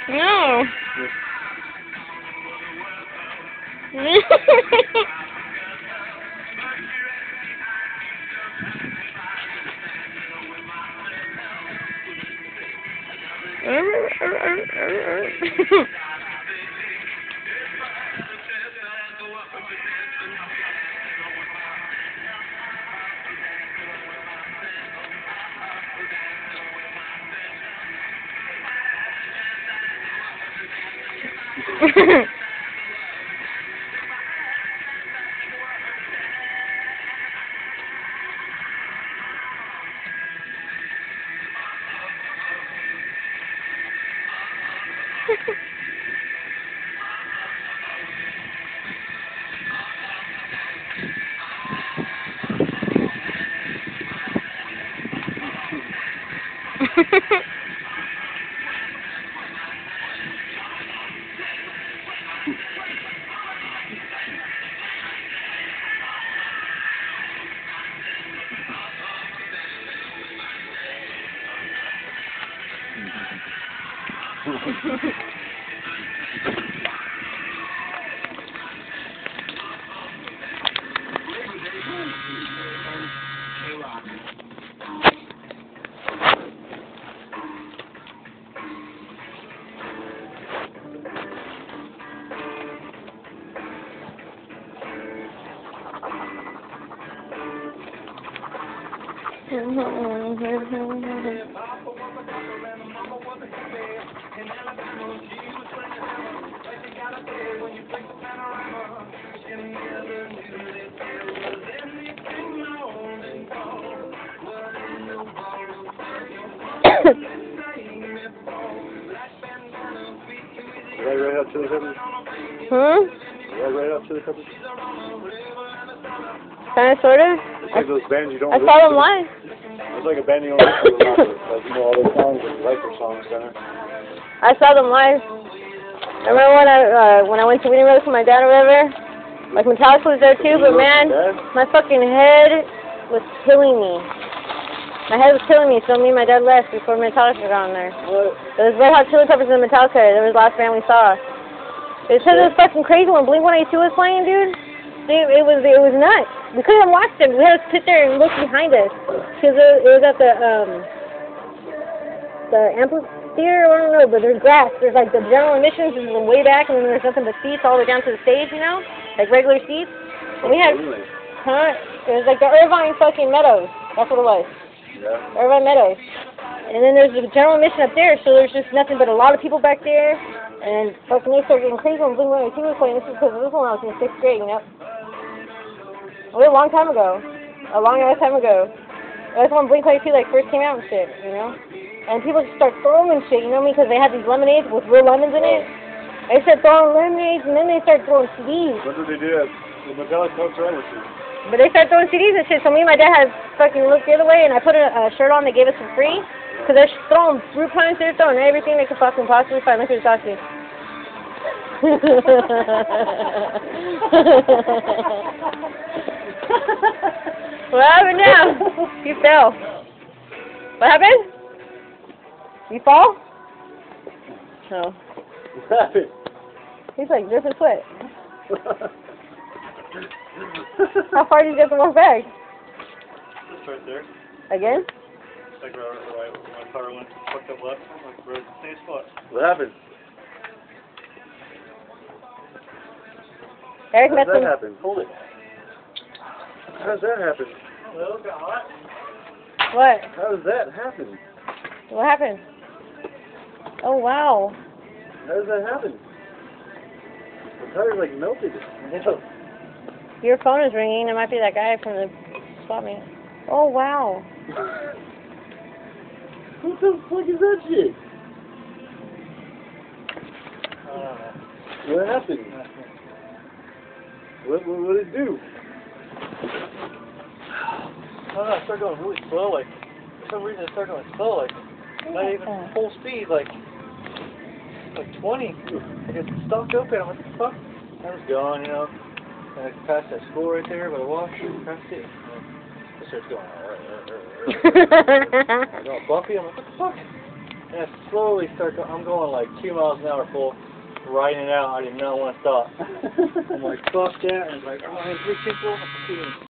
No. Right, Red Hot Chili Peppers? Red Hot Chili Peppers? Kinda, sorta. It's like those bands you don't I listen saw them to. live. It's like a band you don't listen to a lot, like, you know, all their songs and you like their songs, kinda. I saw them live. I remember when I went to Wiener Road with my dad or whatever. Like Metallica was there too, but man, my fucking head was killing me. My head was killing me, so me and my dad left before Metallica got on there. What? There was Red Hot Chili Peppers and Metallica. That was the last band we saw. It said it was fucking crazy when Blink-182 was playing, dude. Dude, it was nuts. We couldn't watch them. We had to sit there and look behind us because it was at the amphitheater. I don't know, but there's grass. There's like the general admissions is way back, and then there's nothing but seats all the way down to the stage, you know, like regular seats. And we had, it was like the Irvine fucking Meadows. That's what it was. Yeah. Irvine Meadows. And then there's the general admission up there, so there's just nothing but a lot of people back there. And fucking they started getting crazy when Blink-182 was playing. This is because of this one I was in 6th grade, you know. It was a long time ago. A long ass time ago. That's when Blink-182 like first came out and shit, you know. And people just start throwing shit, you know what I mean? Because they had these lemonades with real lemons in it. They started throwing lemonades, and then they started throwing CDs. What did they do at the Metallica concert with you? But they started throwing CDs and shit, so me and my dad had fucking looked the other way, and I put a shirt on they gave us for free. Because they're throwing fruit punch, they're throwing everything they could fucking possibly find. Look at the sausage. What happened now? You fell. What happened? You fall? No. What happened? He's like dripping sweat. How far did you get to walk back? Just right there. Again? Like where my car went fucked up left, like right at the same spot. What happened? Eric How met does that some... happen? Hold it. How does that happen? Well, got hot. What? How does that happen? What happened? Oh, wow. How does that happen? The tire's like melted. Your phone is ringing. It might be that guy from the spot meet. Oh, wow. What the fuck is that shit? What happened? What did it do? I don't know, I started going really slow, like, for some reason it started going slow, like, not even full speed, like 20. I just stopped open, I'm like, what the fuck? I was gone, you know, and I passed that school right there by the walk, passed it. It starts going, I'm going, Buffy, I'm like, what the fuck? And I slowly start going, I'm going like 2 miles an hour full, riding it out. I did not want to stop. I'm like, fuck that. And it's like, oh, I have 3 people.